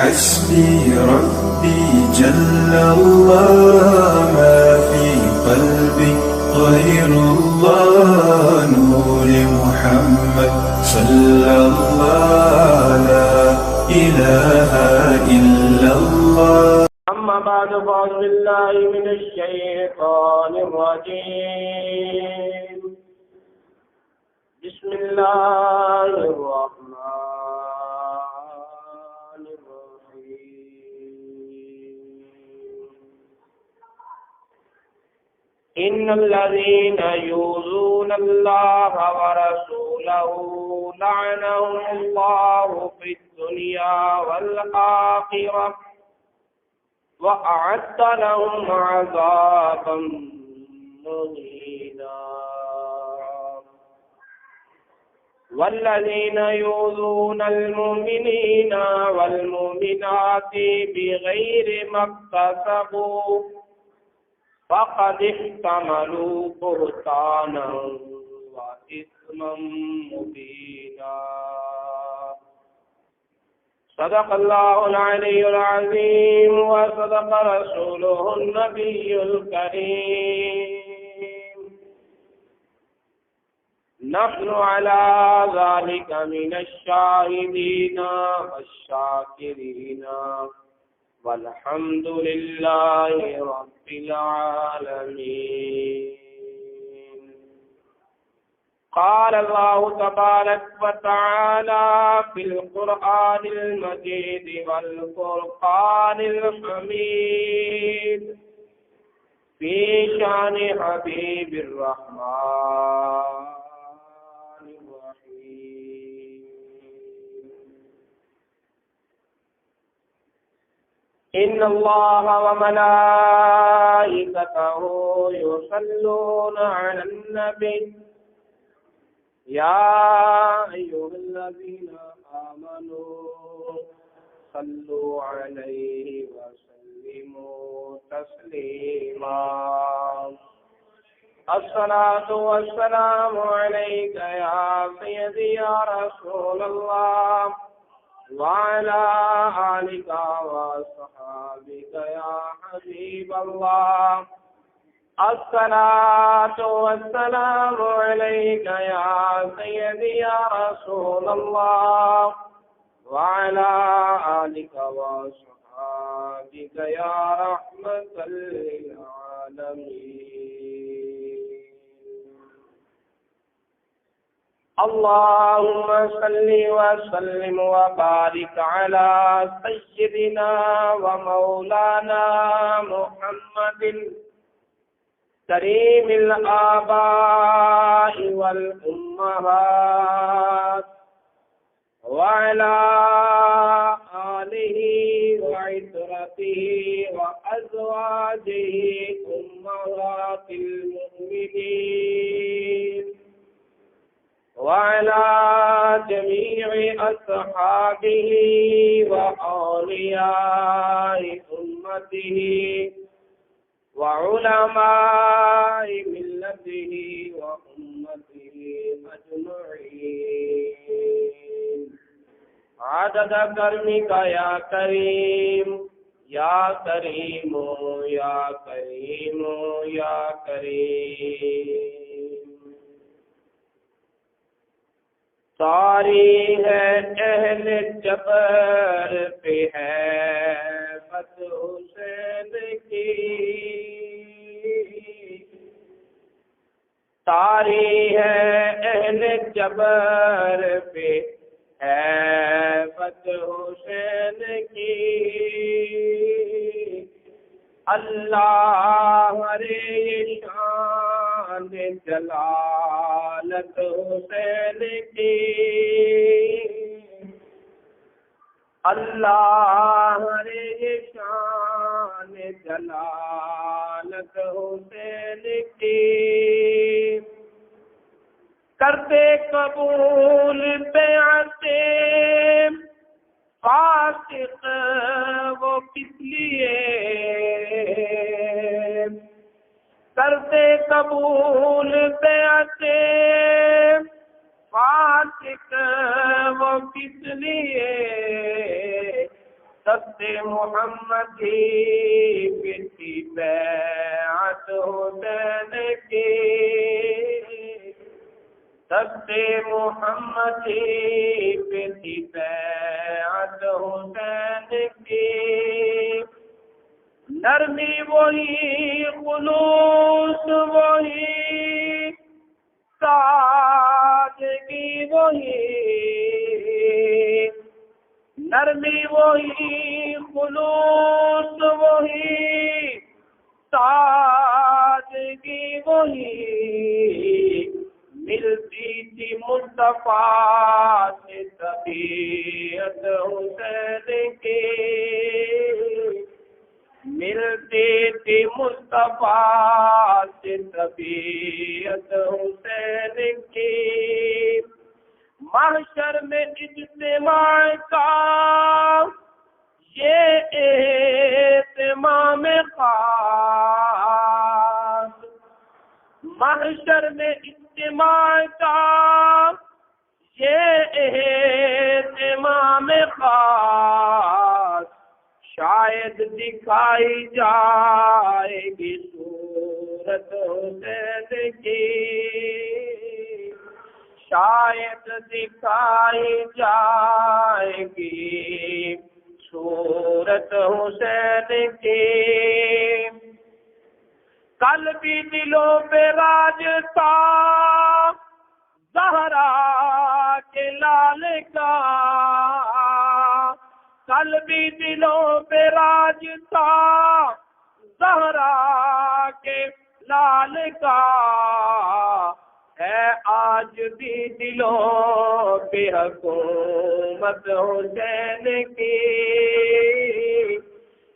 حسبي ربي جل الله ما في قلبي غير الله نور محمد صلى الله لا إله إلا الله. أما بعد فأعوذ بالله من الشيطان الرجيم. بسم الله الرحمن الرحيم. إن الذين يؤذون الله ورسوله لعنهم الله في الدنيا والآخرة وأعد لهم عذابا مهينا. والذين يؤذون المؤمنين والمؤمنات بغير ما اكتسبوا فقد احتملوا بهتانا وإثما مبينا. صدق الله العلي العظيم وصدق رسوله النبي الكريم. نحن على ذلك من الشاهدين والشاكرين والحمد لله رب العالمين. قال الله تبارك وتعالى في القرآن المجيد والفرقان الحميد في شان حبيب الرحمن الرحيم. إن الله وملائكته يصلون على النبي يا أيها الذين آمنوا صلوا عليه وسلموا تسليما. الصلاة والسلام عليك يا سيدي يا رسول الله وعلى آلك وصحابك يا حبيب الله. الصلاة والسلام عليك يا سيدي يا رسول الله وعلى آلك وصحابك يا رحمة للعالمين. اللهم صل وسلم وبارك على سيدنا ومولانا محمد كريم الآباء والأمهات وعلى آله وعترته وأزواجه أمهات المؤمنين وعلى جميع أصحابه وأولياء أمته وعلماء ملته وأمته أجمعين عدد كرمك يا كريم يا كريم يا كريم يا كريم. ساری ہے اہل جبر پہ ہے فتح حسین کی، ساری ہے اہل جبر پہ ہے فتح حسین کی. اللہ رے شان جلالت حسین کی، اللہ رے شان جلالت حسین کی. کرتے قبول بیعت فاسق وہ کس لیے، کرتے قبول بیعت فاسق وہ کس لیے، محمدی پہ تھی بیعت حسین کی، تخت محمدی پہ تھی بیعت حسین کی، نرمی وہی خلوص وہی سادگی وہی، نرمی وہی خلوص وہی سادگی وہی، ملتی تھی مصطفیٰ سے طبیعت حسین کی، ملتی تھی مصطفیٰ سے طبیعت حسین کی، محشر میں اجتماع کا یہ اہتمام خاص، محشر میں اجتماع کا یہ اہتمام خاص، شاید دکھائی جائے گی صورت حسین کی، شاید دکھائی جائے گی صورت حسین کی، کل بھی دلوں پہ راج تھا زہرا کے لال کا، کل بھی دلوں پہ راج تھا زہرا کے لال کا، ہے آج بھی دلوں پہ حکومت حسین کی،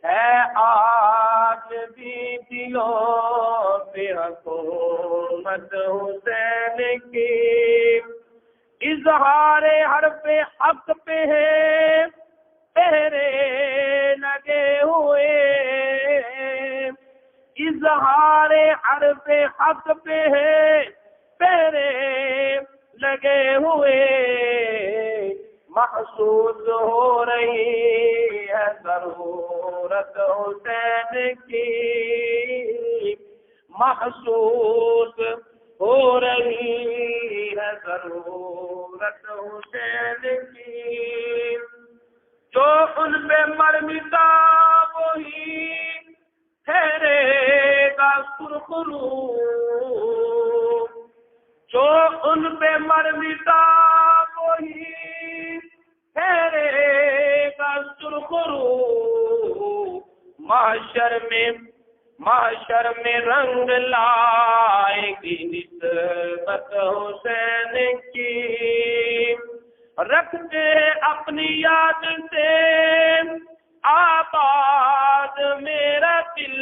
ہے آج بھی دلوں پہ حکومت حسین کی، اظہار حرف حق پہ ہے پہرے لگے ہوئے، اظہار حرف حق پہ ہے پہرے لگے ہوئے، محسوس ہو رہی ہے ضرورت حسین کی، محسوس ہو رہی ہے ضرورت حسین کی، جو ان پہ مر مٹا وہی ٹھہرے گا سرخ رو، جو ان پہ مر مٹا وہی ٹھہرے گا سرخ رو، محشر میں رنگ لائے گی نسبت حسین کی، رکھتے اپنی یاد سے آباد میرا دل،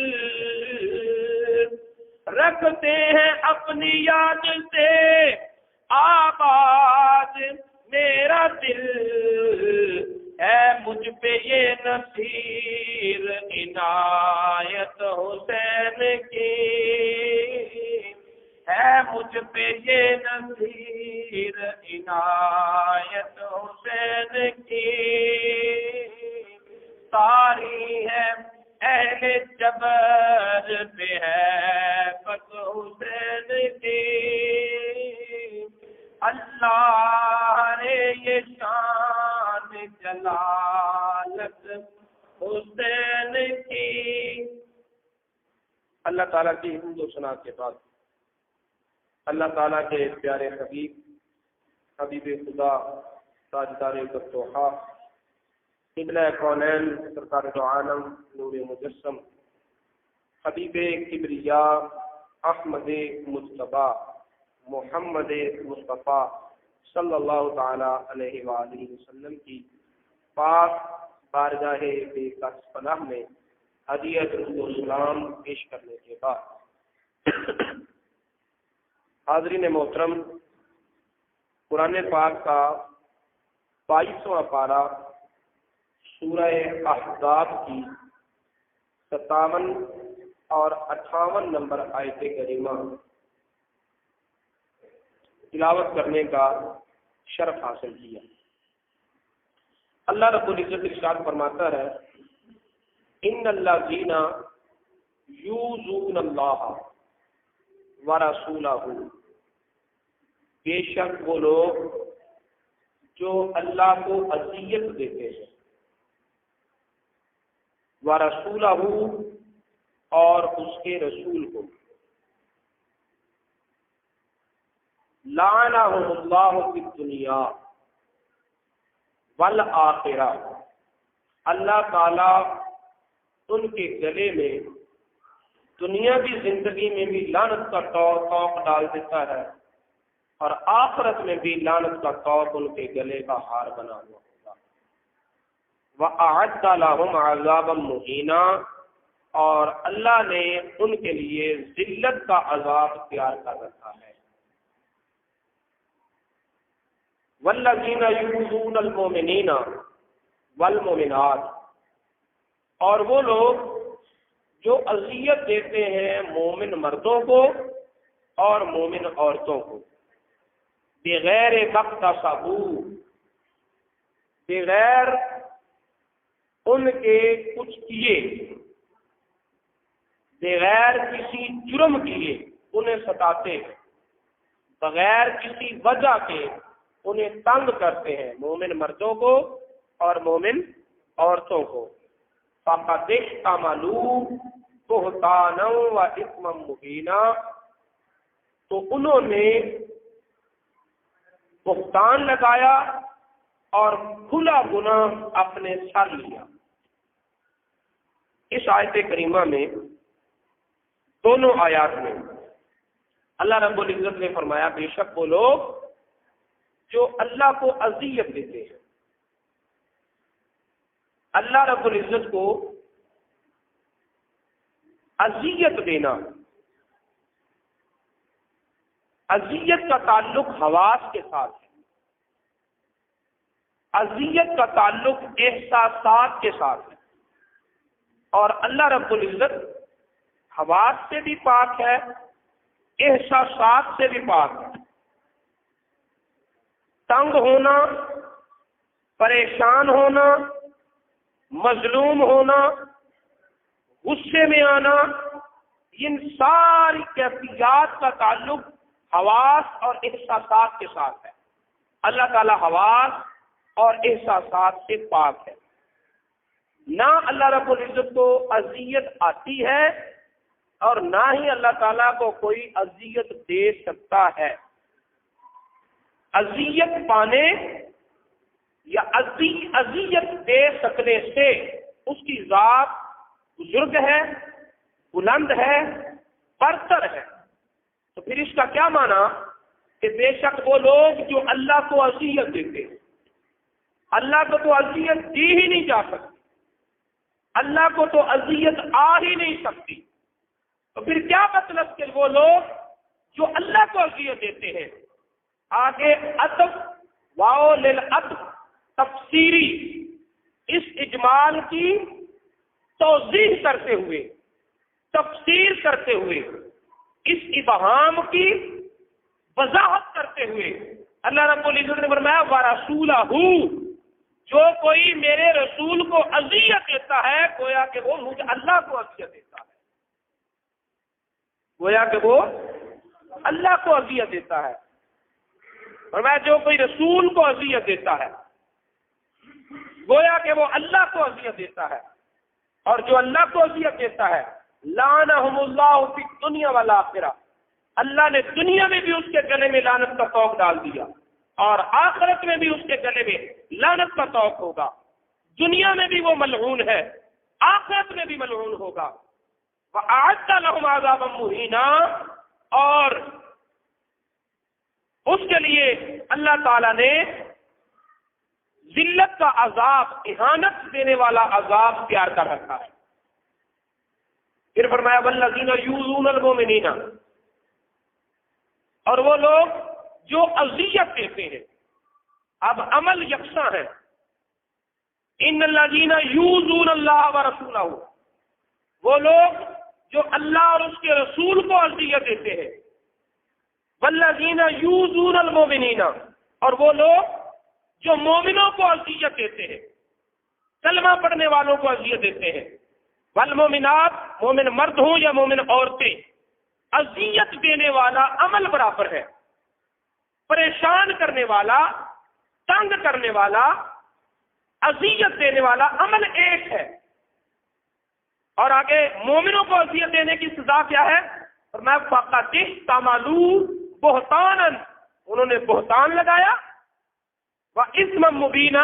رکھتے ہیں اپنی یاد سے آباد میرا دل، ہے مجھ پہ یہ نصیر عنایت حسین کی، ہے مجھ پہ یہ نصیر عنایت حسین کی، ساری ہے اہل جبر پہ ہے بس حسین کی، اللہ نے یہ شان جلالت حسین کی۔ اللہ تعالیٰ کی حمد و ثنا کے بعد اللہ تعالیٰ کے پیارے حبیب خدا تاجدار فتوحا قبلہ کونین سرکار دو عالم نور مجسم حبیب کبریا احمد مصطفیٰ محمد مصطفیٰ صلی اللہ تعالی علیہ وآلہ وسلم کی پاک بارگاہ بے کس پناہ میں ہدیہ درود و سلام پیش کرنے کے بعد حاضرین محترم، قرآن پاک کا 22واں پارہ سورہ احزاب کی 57 اور 58 نمبر آیت کریمہ تلاوت کرنے کا شرف حاصل کیا۔ اللہ رب العزت ارشاد فرماتا ہے ان الذین یؤذون اللہ ورسولہ، بے شک وہ لوگ جو اللہ کو اذیت دیتے ہیں، ورسولہ اور اس کے رسول کو، لعنہم اللہ فی الدنیا والآخرہ، اللہ تعالی ان کے گلے میں دنیاوی زندگی میں بھی لعنت کا طوق ڈال دیتا ہے اور آخرت میں بھی لعنت کا طوق ان کے گلے کا ہار بنا ہوا ہوگا۔ وَأَعَدَّ لَهُمْ عَذَابًا مُهِينًا، اور اللہ نے ان کے لیے ذلت کا عذاب تیار کر رکھا ہے۔ وَالَّذِينَ يُؤْذُونَ الْمُؤْمِنِينَ وَالْمُؤْمِنَاتِ، اور وہ لوگ جو اذیت دیتے ہیں مومن مردوں کو اور مومن عورتوں کو، بغیر مقتصبوا، بغیر ان کے کچھ کیے، بغیر کسی جرم کیے انہیں ستاتے ہیں، بغیر کسی وجہ کے انہیں تنگ کرتے ہیں، مومن مردوں کو اور مومن عورتوں کو۔ فَقَدِ احْتَمَلُوا بُهْتَانًا وَإِثْمًا مُبِينًا، تو انہوں نے بہتان لگایا اور کھلا گناہ اپنے سر لیا۔ اس آیت کریمہ میں، دونوں آیات میں اللہ رب العزت نے فرمایا بے شک وہ لوگ جو اللہ کو اذیت دیتے ہیں۔ اللہ رب العزت کو اذیت دینا، اذیت کا تعلق حواس کے ساتھ ہے، اذیت کا تعلق احساسات کے ساتھ ہے، اور اللہ رب العزت حواس سے بھی پاک ہے، احساسات سے بھی پاک ہے۔ تنگ ہونا، پریشان ہونا، مظلوم ہونا، غصے میں آنا، ان ساری کیفیات کا تعلق حواس اور احساسات کے ساتھ ہے۔ اللہ تعالی حواس اور احساسات سے پاک ہے۔ نہ اللہ رب العزت کو اذیت آتی ہے اور نہ ہی اللہ تعالیٰ کو کوئی اذیت دے سکتا ہے۔ اذیت پانے یا اذیت دے سکنے سے اس کی ذات بزرگ ہے، بلند ہے، برتر ہے۔ تو پھر اس کا کیا معنی کہ بے شک وہ لوگ جو اللہ کو اذیت دیتے ہیں، اللہ کو تو اذیت دی ہی نہیں جا سکتی، اللہ کو تو اذیت آ ہی نہیں سکتی، تو پھر کیا مطلب کہ وہ لوگ جو اللہ کو اذیت دیتے ہیں، آگے عطف واو للعطف تفسیری اس اجمال کی توضیح کرتے ہوئے، تفسیر کرتے ہوئے، اس ابہام کی وضاحت کرتے ہوئے اللہ رب العزت نے فرمایا وَرَسُولَهُ، جو کوئی میرے رسول کو اذیت دیتا ہے گویا کہ وہ مجھے اللہ کو اذیت دیتا ہے، گویا کہ وہ اللہ کو اذیت دیتا ہے۔ فرمایا جو کوئی رسول کو اذیت دیتا ہے گویا کہ وہ اللہ کو اذیت دیتا ہے، اور جو اللہ کو اذیت دیتا ہے لعنہم اللہ فی الدنیا والآخرہ، اللہ نے دنیا میں بھی اس کے گلے میں لعنت کا طوق ڈال دیا اور آخرت میں بھی اس کے گلے میں لعنت کا طوق ہوگا۔ دنیا میں بھی وہ ملعون ہے، آخرت میں بھی ملعون ہوگا۔ وَأَعَدَّ لَهُمْ عَذَابًا مُهِينًا، اور اس کے لیے اللہ تعالیٰ نے ذلت کا عذاب، اہانت دینے والا عذاب تیار کر رکھا ہے۔ پھر فرمایا وَالَّذِينَ يُؤْذُونَ الْمُؤْمِنِينَ، اور وہ لوگ جو اذیت دیتے ہیں، اب عمل یکساں ہے۔ ان الذین یؤذون اللہ ورسولہ، وہ لوگ جو اللہ اور اس کے رسول کو اذیت دیتے ہیں۔ والذین یؤذون المؤمنین، اور وہ لوگ جو مومنوں کو اذیت دیتے ہیں، کلمہ پڑھنے والوں کو اذیت دیتے ہیں۔ والمومنات، مومن مرد ہوں یا مومن عورتیں، اذیت دینے والا عمل برابر ہے، پریشان کرنے والا، تنگ کرنے والا، اذیت دینے والا عمل ایک ہے۔ اور آگے مومنوں کو اذیت دینے کی سزا کیا ہے؟ فرمایا فقط احتملوا بہتانا، انہوں نے بہتان لگایا، واسما مبینا،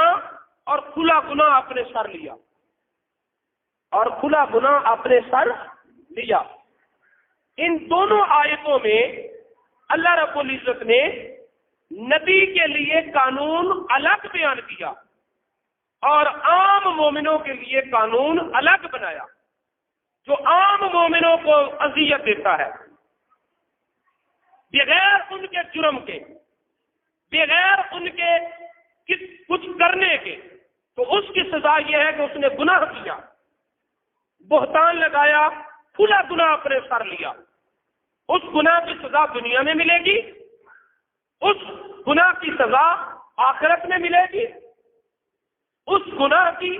اور کھلا گناہ اپنے سر لیا، اور کھلا گناہ اپنے سر لیا۔ ان دونوں آیتوں میں اللہ رب العزت نے نبی کے لیے قانون الگ بیان کیا اور عام مومنوں کے لیے قانون الگ بنایا۔ جو عام مومنوں کو اذیت دیتا ہے بغیر ان کے جرم کے، بغیر ان کے کچھ کرنے کے، تو اس کی سزا یہ ہے کہ اس نے گناہ کیا، بہتان لگایا، کھلا گناہ اپنے سر لیا۔ اس گناہ کی سزا دنیا میں ملے گی، اس گناہ کی سزا آخرت میں ملے گی۔ اس گناہ کی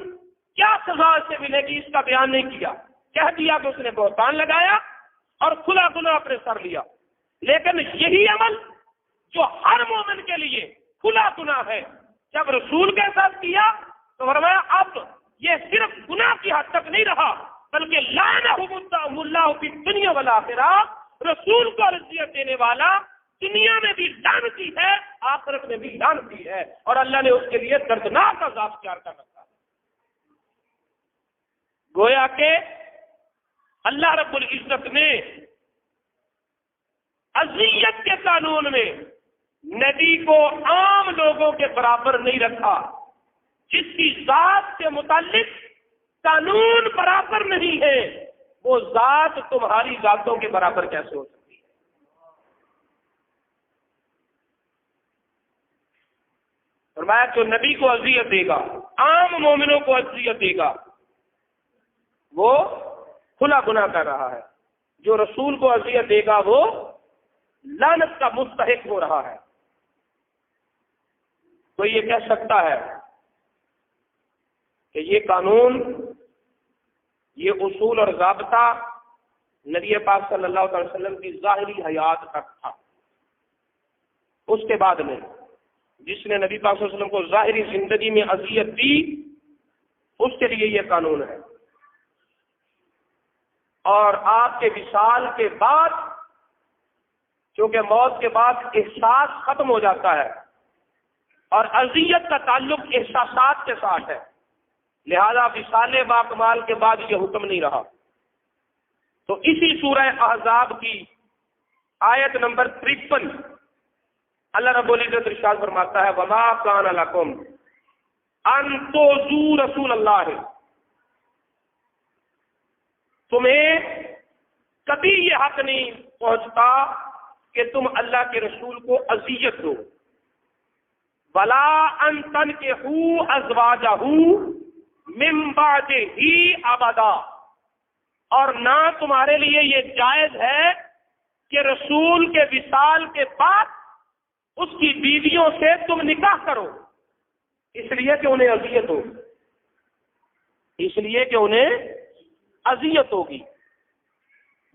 کیا سزا سے ملے گی اس کا بیان نہیں کیا، کہہ دیا کہ اس نے بہتان لگایا اور کھلا گناہ اپنے سر لیا۔ لیکن یہی عمل جو ہر مومن کے لیے کھلا گناہ ہے، جب رسول کے ساتھ کیا تو فرمایا اب یہ صرف گناہ کی حد تک نہیں رہا، بلکہ لعنہم اللہ فی الدنیا والآخرہ، رسول کو اذیت دینے والا دنیا میں بھی لعنتی ہے، آخرت میں بھی لعنتی ہے، اور اللہ نے اس کے لیے دردناک عذاب تیار کر رکھا ہے۔ گویا کہ اللہ رب العزت نے اذیت کے قانون میں نبی کو عام لوگوں کے برابر نہیں رکھا۔ جس کی ذات سے متعلق قانون برابر نہیں ہے، وہ ذات تمہاری ذاتوں کے برابر کیسے ہو سکتی ہے؟ فرمایا جو نبی کو اذیت دے گا، عام مومنوں کو اذیت دے گا، وہ کھلا گناہ کر رہا ہے۔ جو رسول کو اذیت دے گا وہ لعنت کا مستحق ہو رہا ہے۔ کوئی یہ کہہ سکتا ہے کہ یہ قانون، یہ اصول اور ضابطہ نبی پاک صلی اللہ علیہ وسلم کی ظاہری حیات تک تھا، اس کے بعد میں جس نے نبی پاک صلی اللہ علیہ وسلم کو ظاہری زندگی میں اذیت دی اس کے لیے یہ قانون ہے، اور آپ کے وصال کے بعد چونکہ موت کے بعد احساس ختم ہو جاتا ہے اور اذیت کا تعلق احساسات کے ساتھ ہے، لہذا وصال باکمال کے بعد یہ حکم نہیں رہا۔ تو اسی سورہ احزاب کی آیت نمبر 53 اللہ رب العزت ارشاد فرماتا ہے وما کان لکم ان تؤذوا رسول اللہ، تمہیں کبھی یہ حق نہیں پہنچتا کہ تم اللہ کے رسول کو اذیت دو، ولا ان تنکحوا ازواجہ من بعدہ ابدا، اور نہ تمہارے لیے یہ جائز ہے کہ رسول کے وصال کے بعد اس کی بیویوں سے تم نکاح کرو، اس لیے کہ انہیں اذیت ہوگی، اس لیے کہ انہیں اذیت ہوگی۔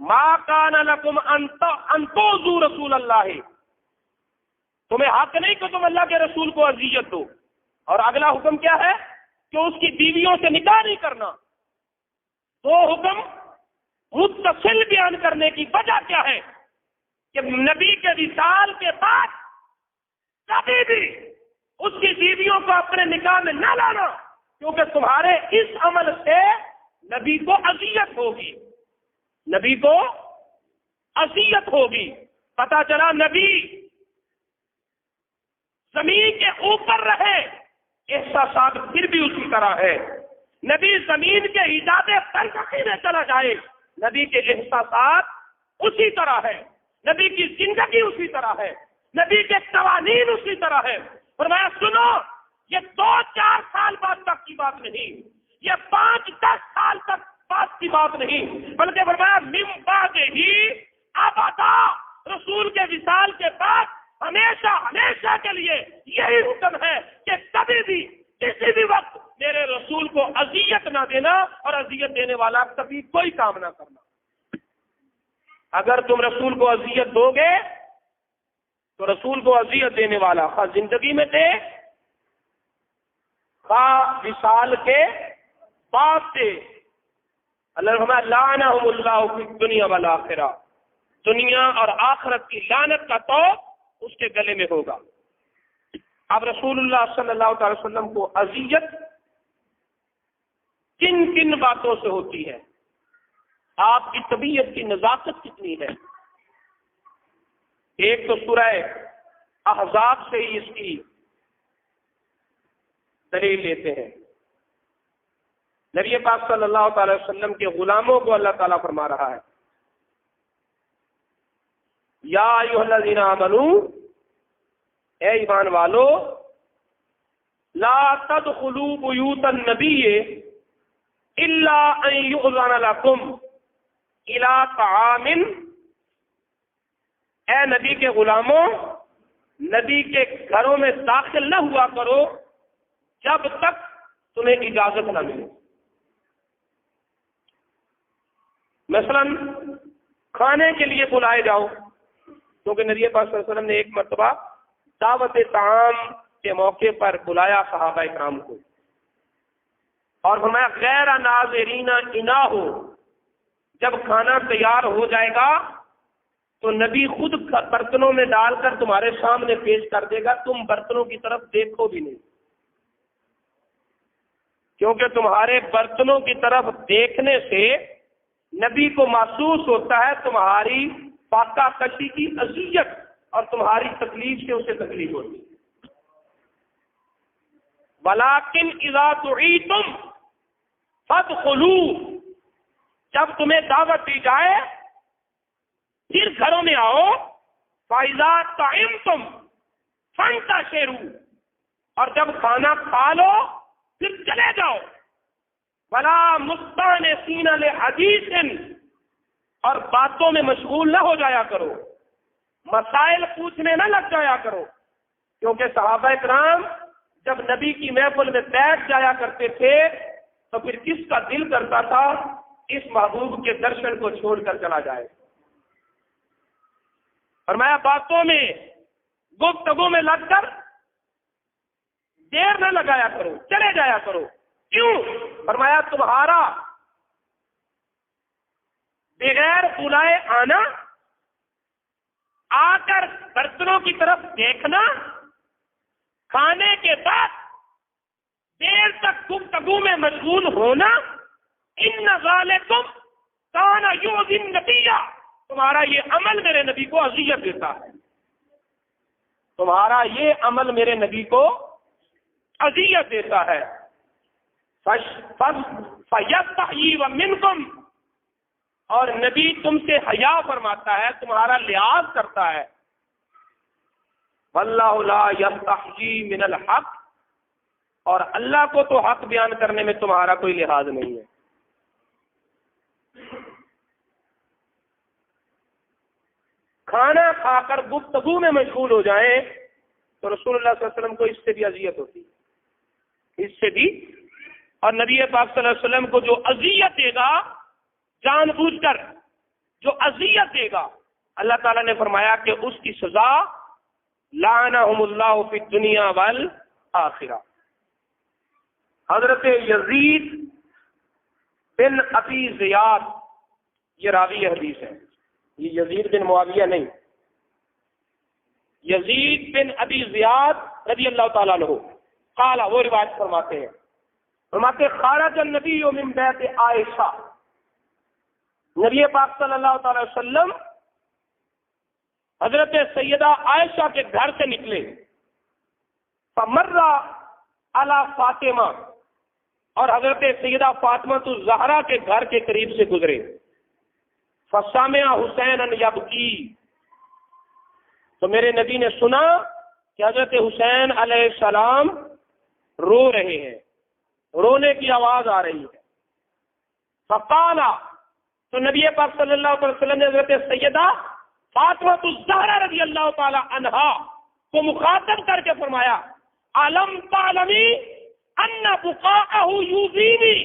ما کان لکم ان تؤذوا رسول اللہ، تمہیں حق نہیں کہ تم اللہ کے رسول کو اذیت دو، اور اگلا حکم کیا ہے کہ اس کی بیویوں سے نکاح نہیں کرنا۔ دو حکم متصل بیان کرنے کی وجہ کیا ہے کہ نبی کے وصال کے بعد کبھی بھی اس کی بیویوں کو اپنے نکاح میں نہ لانا، کیونکہ تمہارے اس عمل سے نبی کو اذیت ہوگی، نبی کو اذیت ہوگی۔ پتہ چلا نبی زمین کے اوپر رہے، احساسات پھر بھی اسی طرح ہے۔ نبی زمین کے ایجاد برزخی میں چلا جائے، نبی کے احساسات اسی طرح ہے، نبی کی زندگی اسی طرح ہے، نبی کے قوانین اسی طرح ہے۔ فرمایا سنو، یہ 2-4 سال بعد تک کی بات نہیں، یہ 5-10 سال تک بات کی بات نہیں، بلکہ فرمایا من بعد ہی ابدا، رسول کے وصال کے بعد ہمیشہ ہمیشہ کے لیے یہی حکم ہے کہ کبھی بھی کسی بھی وقت میرے رسول کو اذیت نہ دینا اور اذیت دینے والا کبھی کوئی کام نہ کرنا۔ اگر تم رسول کو اذیت دو گے تو رسول کو اذیت دینے والا خواہ زندگی میں دے خواہ وصال کے بعد دے، اللہ فرمایا لعنہم اللہ فی الدنیا والآخرہ، دنیا اور آخرت کی لعنت کا تو اس کے گلے میں ہوگا۔ اب رسول اللہ صلی اللہ تعالی وسلم کو اذیت کن کن باتوں سے ہوتی ہے؟ آپ کی طبیعت کی نزاکت کتنی ہے؟ ایک تو سورہ احزاب سے ہی اس کی دلیل لیتے ہیں۔ نبی پاک صلی اللہ تعالی وسلم کے غلاموں کو اللہ تعالیٰ فرما رہا ہے یا ایھا الذین آمنوا، اے ایمان والو، لا تدخلوا بیوت النبی الا ان یؤذن لکم الی طعام، اے نبی کے غلاموں، نبی کے گھروں میں داخل نہ ہوا کرو جب تک تمہیں اجازت نہ ملے۔ مثلا کھانے کے لیے بلائے جاؤ، کیونکہ نبی پاک صلی اللہ علیہ وسلم نے ایک مرتبہ دعوت طعام کے موقع پر بلایا صحابہ کرام کو اور فرمایا غیر ناظرین اناہ، جب کھانا تیار ہو جائے گا تو نبی خود برتنوں میں ڈال کر تمہارے سامنے پیش کر دے گا، تم برتنوں کی طرف دیکھو بھی نہیں، کیونکہ تمہارے برتنوں کی طرف دیکھنے سے نبی کو محسوس ہوتا ہے تمہاری فاقہ کشی کی اذیت اور تمہاری تکلیف سے اسے تکلیف ہوتی ہے۔ ولیکن اذا دعیتم فادخلوا، جب تمہیں دعوت دی جائے پھر گھروں میں آؤ۔ فاذا طعمتم فانتشروا، اور جب کھانا کھا لو پھر چلے جاؤ۔ ولا مستانسین لحدیث، اور باتوں میں مشغول نہ ہو جایا کرو، مسائل پوچھنے نہ لگ جایا کرو، کیونکہ صحابہ کرام جب نبی کی محفل میں بیٹھ جایا کرتے تھے تو پھر کس کا دل کرتا تھا اس محبوب کے درشن کو چھوڑ کر چلا جائے۔ فرمایا باتوں میں گفتگو میں لگ کر دیر نہ لگایا کرو، چلے جایا کرو۔ کیوں؟ فرمایا تمہارا بغیر بلائے آنا، آ کر برتنوں کی طرف دیکھنا، کھانے کے بعد دیر تک گفتگو میں مشغول ہونا، ان ذالکم کان یؤذی النبی، تمہارا یہ عمل میرے نبی کو اذیت دیتا ہے، تمہارا یہ عمل میرے نبی کو اذیت دیتا ہے۔ فَيَسْتَحْيِي مِنْكُمْ، اور نبی تم سے حیا فرماتا ہے، تمہارا لحاظ کرتا ہے۔ وَاللَّهُ لَا يَسْتَحْيِي مِنَ الْحَقِّ، اور اللہ کو تو حق بیان کرنے میں تمہارا کوئی لحاظ نہیں ہے۔ کھانا کھا کر گفتگو میں مشغول ہو جائیں تو رسول اللہ صلی اللہ علیہ وسلم کو اس سے بھی اذیت ہوتی ہے، اس سے بھی۔ اور نبی پاک صلی اللہ علیہ وسلم کو جو اذیت دے گا، جان بوجھ کر جو اذیت دے گا، اللہ تعالیٰ نے فرمایا کہ اس کی سزا لعنہم اللہ فی الدنیا والآخرہ۔ حضرت یزید بن ابی زیاد، یہ راوی حدیث ہے، یہ یزید بن معاویہ نہیں، یزید بن ابی زیاد رضی اللہ تعالیٰ عنہ قال، وہ روایت فرماتے ہیں، فرماتے خارج النبی من بیت عائشہ، نبی پاک صلی اللہ تعالی وسلم حضرت سیدہ عائشہ کے گھر سے نکلے، فمر علی فاطمہ، اور حضرت سیدہ فاطمہ الزہرا کے گھر کے قریب سے گزرے، فسمع حسینا یبکی، تو میرے نبی نے سنا کہ حضرت حسین علیہ السلام رو رہے ہیں، رونے کی آواز آ رہی ہے۔ فقال، تو نبی پاک صلی اللہ علیہ وسلم نے حضرت سیدہ فاطمہ الزہرا رضی اللہ تعالی عنہا کو مخاطب کر کے فرمایا، علم تعلمی، ان بقاءہ یؤذینی،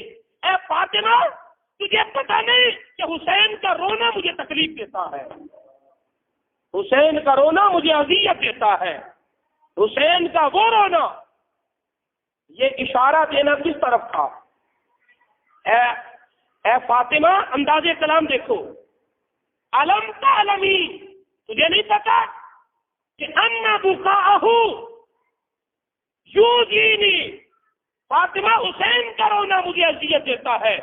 اے فاطمہ تجھے پتہ نہیں کہ حسین کا رونا مجھے تکلیف دیتا ہے، حسین کا رونا مجھے اذیت دیتا ہے، حسین کا وہ رونا۔ یہ اشارہ دینا کس طرف تھا؟ اے فاطمہ انداز کلام دیکھو، علم تعلمی، تجھے نہیں پتا کہ ان بقاءہ یؤذینی، فاطمہ حسین کا رونا مجھے اذیت دیتا ہے۔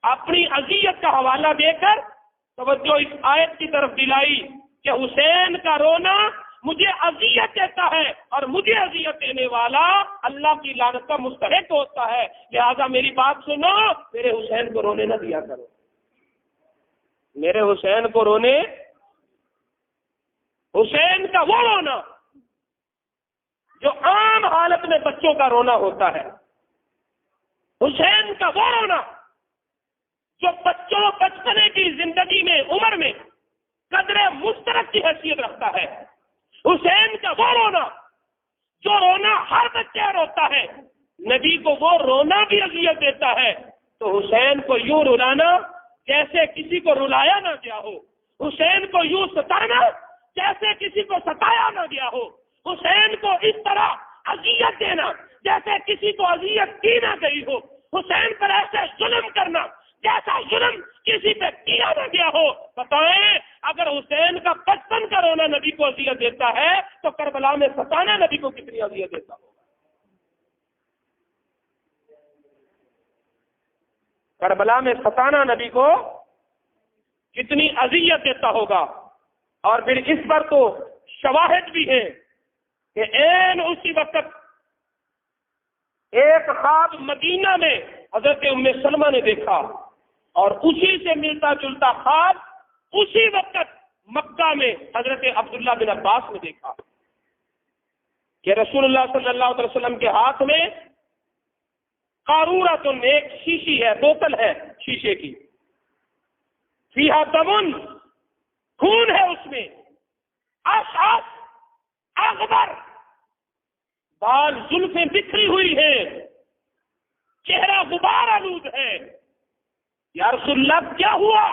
اپنی اذیت کا حوالہ دے کر توجہ اس آیت کی طرف دلائی کہ حسین کا رونا مجھے اذیت دیتا ہے، اور مجھے اذیت دینے والا اللہ کی لعنت کا مستحق ہوتا ہے، لہذا میری بات سنو، میرے حسین کو رونے نہ دیا کرو، میرے حسین کو رونے، حسین کا وہ رونا جو عام حالت میں بچوں کا رونا ہوتا ہے، حسین کا وہ رونا جو بچوں بچپنے کی زندگی میں عمر میں قدر مشترک کی حیثیت رکھتا ہے، حسین کا وہ رونا جو رونا ہر بچہ روتا ہے، نبی کو وہ رونا بھی اذیت دیتا ہے، تو حسین کو یوں رلانا جیسے کسی کو رلایا نہ گیا ہو، حسین کو یوں ستانا جیسے کسی کو ستایا نہ گیا ہو، حسین کو اس طرح اذیت دینا جیسے کسی کو اذیت کی نہ گئی ہو، حسین پر ایسے ظلم کرنا جیسا ظلم کسی پہ کیا نہ گیا ہو۔ بتائیں اگر حسین کا بچپن کا رونا نبی کو اذیت دیتا ہے تو کربلا میں ستانا نبی کو کتنی اذیت دیتا ہوگا؟ کربلا میں ستانا نبی کو کتنی اذیت دیتا ہوگا۔ اور پھر اس پر تو شواہد بھی ہیں کہ عین اسی وقت ایک خواب مدینہ میں حضرت ام سلمہ نے دیکھا، اور اسی سے ملتا جلتا خواب اسی وقت مکہ میں حضرت عبداللہ بن عباس نے دیکھا کہ رسول اللہ صلی اللہ علیہ وسلم کے ہاتھ میں قارورۃ، ایک شیشی ہے، بوتل ہے شیشے کی، فیہا دمن، خون ہے اس میں، اشعث اغبر، بال زلفیں بکھری ہوئی ہیں، چہرہ غبار آلود ہے۔ یا رسول اللہ کیا ہوا؟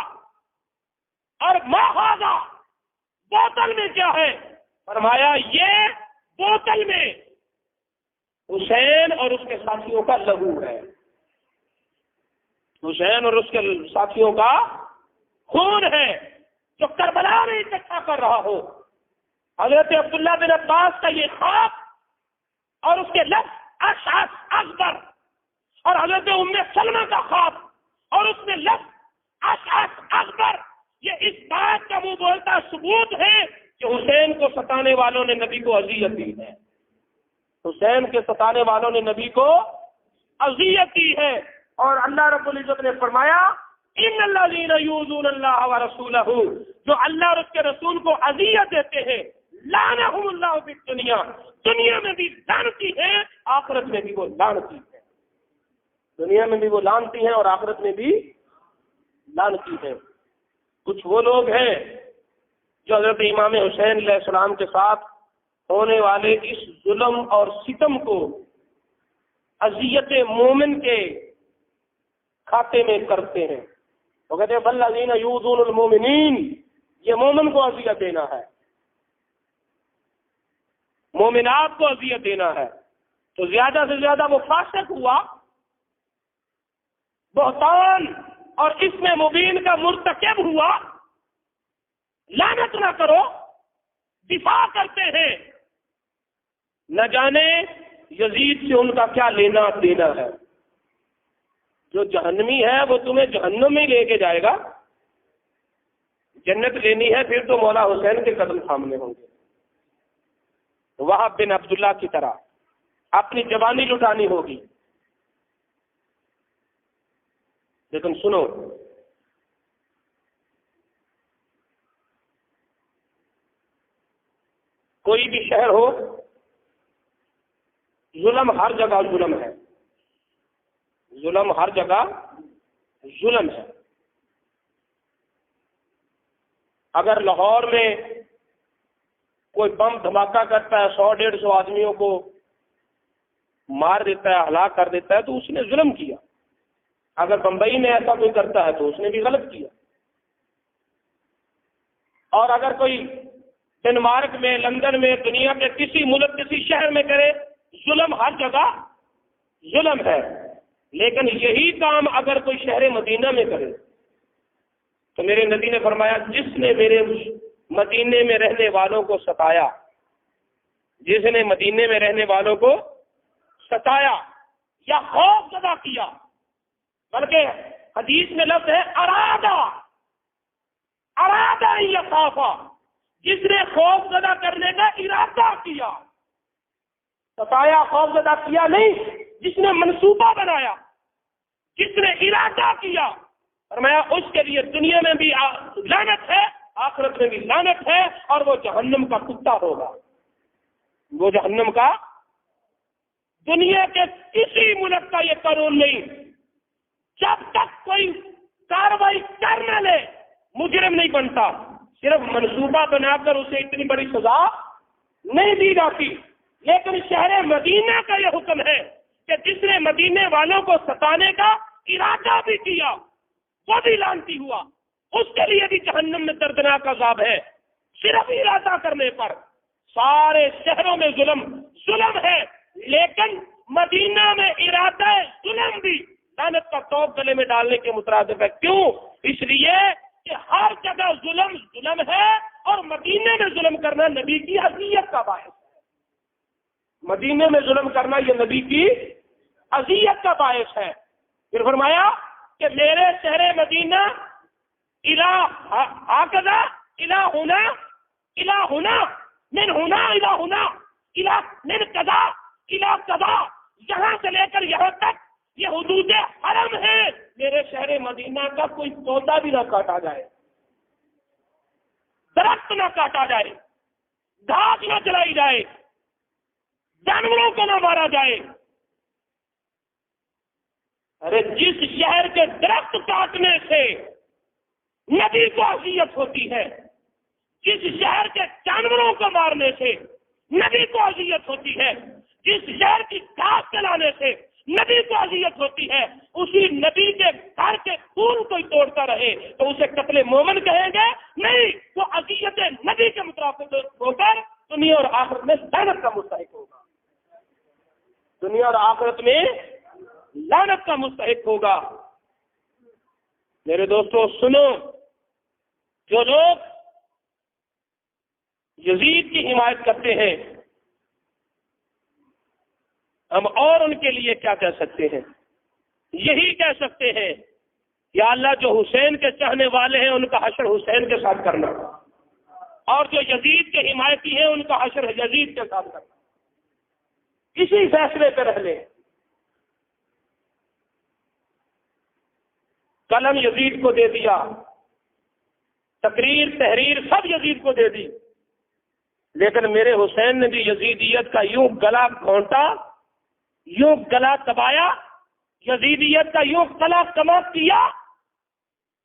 اور ما ھذا، بوتل میں کیا ہے؟ فرمایا یہ بوتل میں حسین اور اس کے ساتھیوں کا لہو ہے، حسین اور اس کے ساتھیوں کا خون ہے جو کربلا میں اکٹھا کر رہا ہو۔ حضرت عبداللہ بن عباس کا یہ خواب اور اس کے لفظ اشعث اغبر، اور حضرت ام سلمہ کا خواب اور اس میں لفظ اشعث اغبر، یہ اس بات کا منہ بولتا ثبوت ہے کہ حسین کو ستانے والوں نے نبی کو اذیت دی ہے، حسین کے ستانے والوں نے نبی کو اذیت دی ہے۔ اور اللہ رب العزت نے فرمایا ان الذین یؤذون اللہ ورسولہ، جو اللہ اور اس کے رسول کو اذیت دیتے ہیں، لعنہم اللہ فی الدنیا، دنیا میں بھی لعنتی ہیں، آخرت میں بھی وہ لعنتی ہیں، دنیا میں بھی وہ لعنتی ہیں اور آخرت میں بھی لعنتی ہیں۔ کچھ وہ لوگ ہیں جو حضرت امام حسین علیہ السلام کے ساتھ ہونے والے اس ظلم اور ستم کو اذیت مومن کے کھاتے میں کرتے ہیں، وہ کہتے ہیں والذین یؤذون المؤمنین، یہ مومن کو اذیت دینا ہے، مومنات کو اذیت دینا ہے، تو زیادہ سے زیادہ وہ فاسق ہوا، بہتان اور اس میں مبین کا مرتکب ہوا، لعنت نہ کرو، دفاع کرتے ہیں، نہ جانے یزید سے ان کا کیا لینا دینا ہے، جو جہنمی ہے وہ تمہیں جہنم میں لے کے جائے گا، جنت لینی ہے پھر تو مولا حسین کے قدم سامنے ہوں گے، وہاب بن عبداللہ کی طرح اپنی جوانی لٹانی ہوگی۔ لیکن سنو، کوئی بھی شہر ہو، ظلم ہر جگہ ظلم ہے، ظلم ہر جگہ ظلم ہے۔ اگر لاہور میں کوئی بم دھماکہ کرتا ہے، 100-150 آدمیوں کو مار دیتا ہے، ہلاک کر دیتا ہے تو اس نے ظلم کیا. اگر بمبئی میں ایسا کوئی کرتا ہے تو اس نے بھی غلط کیا. اور اگر کوئی ڈنمارک میں، لندن میں، دنیا کے کسی ملک، کسی شہر میں کرے، ظلم ہر جگہ ظلم ہے. لیکن یہی کام اگر کوئی شہر مدینہ میں کرے تو میرے نبی نے فرمایا جس نے میرے مدینے میں رہنے والوں کو ستایا، جس نے مدینے میں رہنے والوں کو ستایا یا خوف زدہ کیا، بلکہ حدیث میں لفظ ہے ارادہ یخافا، جس نے خوف زدہ کرنے کا ارادہ کیا، ستایا خوف زدہ کیا نہیں، جس نے منصوبہ بنایا، جس نے ارادہ کیا، فرمایا اس کے لیے دنیا میں بھی لعنت ہے، آخرت میں بھی لعنت ہے، اور وہ جہنم کا کتا ہوگا. وہ جہنم کا. دنیا کے کسی ملک کا یہ قانون نہیں، جب تک کوئی کاروائی کر نہ لے مجرم نہیں بنتا. صرف منصوبہ بنا کر اسے اتنی بڑی سزا نہیں دی جاتی. لیکن شہر مدینہ کا یہ حکم ہے کہ جس نے مدینے والوں کو ستانے کا ارادہ بھی کیا وہ بھی لعنتی ہوا، اس کے لیے بھی جہنم میں دردناک عذاب ہے. صرف ارادہ کرنے پر. سارے شہروں میں ظلم ہے، لیکن مدینہ میں ارادہ ظلم بھی لعنت کا توپ گلے میں ڈالنے کے مترادف ہے. کیوں؟ اس لیے کہ ہر جگہ ظلم ہے، اور مدینے میں ظلم کرنا نبی کی اذیت کا باعث ہے. مدینے میں ظلم کرنا یہ نبی کی اذیت کا باعث ہے. پھر فرمایا کہ میرے شہر مدینہ الہ ہونا من ہونا الہ ہونا الہ من قضا الہ قضا، یہاں سے لے کر یہاں تک یہ حدود حرم ہے. میرے شہر مدینہ کا کوئی پودا بھی نہ کاٹا جائے، درخت نہ کاٹا جائے، گھاس نہ جلائی جائے، جانوروں کو نہ مارا جائے. ارے جس شہر کے درخت کاٹنے سے نبی کو اذیت ہوتی ہے، جس شہر کے جانوروں کو مارنے سے نبی کو اذیت ہوتی ہے، جس شہر کی گھاس جلانے سے نبی کو اذیت ہوتی ہے، اسی نبی کے گھر کے پھول کوئی توڑتا رہے تو اسے قتل مومن کہیں گے؟ نہیں، وہ اذیت نبی کے مطابق ہو کر دنیا اور آخرت میں لعنت کا مستحق ہوگا. دنیا اور آخرت میں لعنت کا مستحق ہوگا. میرے دوستو سنو، جو لوگ یزید کی حمایت کرتے ہیں، ہم اور ان کے لیے کیا کہہ سکتے ہیں؟ یہی کہہ سکتے ہیں یا اللہ جو حسین کے چاہنے والے ہیں ان کا حشر حسین کے ساتھ کرنا، اور جو یزید کے حمایتی ہیں ان کا حشر یزید کے ساتھ کرنا. اسی فیصلے پہ رہ لیں. قلم یزید کو دے دیا، تقریر تحریر سب یزید کو دے دی، لیکن میرے حسین نے بھی یزیدیت کا یوں گلا گھونٹا، یوں گلا دبایا، یزیدیت کا یوں گلا کما کیا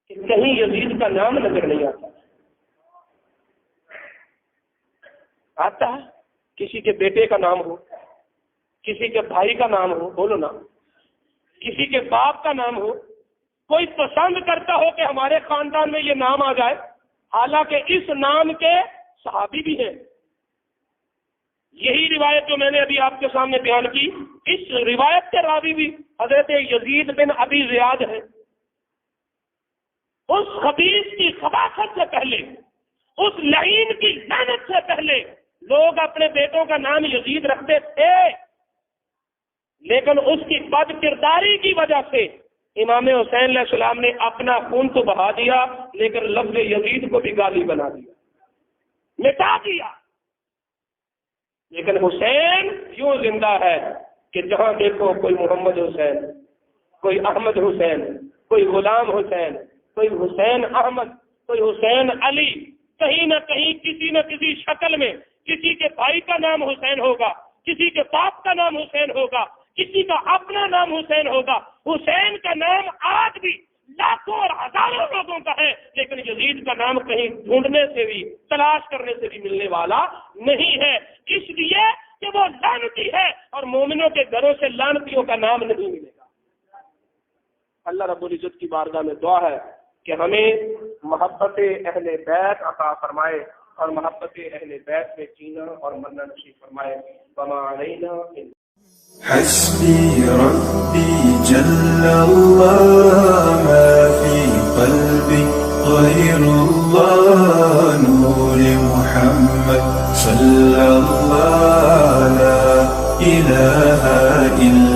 کہ کہیں یزید کا نام نظر نہیں آتا ہے. کسی کے بیٹے کا نام ہو، کسی کے بھائی کا نام ہو، بولو نا، کسی کے باپ کا نام ہو، کوئی پسند کرتا ہو کہ ہمارے خاندان میں یہ نام آ جائے، حالانکہ اس نام کے صحابی بھی ہیں. یہی روایت جو میں نے ابھی آپ کے سامنے بیان کی، اس روایت کے راوی بھی حضرت یزید بن ابی زیاد ہے. اس خبیث کی خباثت سے پہلے، اس لعین کی لعنت سے پہلے لوگ اپنے بیٹوں کا نام یزید رکھتے تھے، لیکن اس کی بد کرداری کی وجہ سے امام حسین علیہ السلام نے اپنا خون تو بہا دیا، لیکن لفظ یزید کو بھی گالی بنا دیا، مٹا دیا. لیکن حسین یوں زندہ ہے کہ جہاں دیکھو کوئی محمد حسین، کوئی احمد حسین، کوئی غلام حسین، کوئی حسین احمد، کوئی حسین علی، کہیں نہ کہیں کسی نہ کسی شکل میں کسی کے بھائی کا نام حسین ہوگا، کسی کے باپ کا نام حسین ہوگا، کسی کا اپنا نام حسین ہوگا. حسین کا نام آج بھی لاکھوں اور ہزاروں لوگوں کا ہے، لیکن یزید کا نام کہیں ڈھونڈنے سے بھی، تلاش کرنے سے بھی ملنے والا نہیں ہے. اس لیے کہ وہ لعنتی ہے، اور مومنوں کے گھروں سے لعنتیوں کا نام نہیں ملے گا۔ اللہ رب العزت کی بارگاہ میں دعا ہے کہ ہمیں محبت اہل بیت عطا فرمائے اور محبت اہل بیت میں جینا اور مرنا نصیب فرمائے۔ وما علینا حسبي ربي جل الله ما في قلبي غير الله نور محمد صلى الله لا إله إلا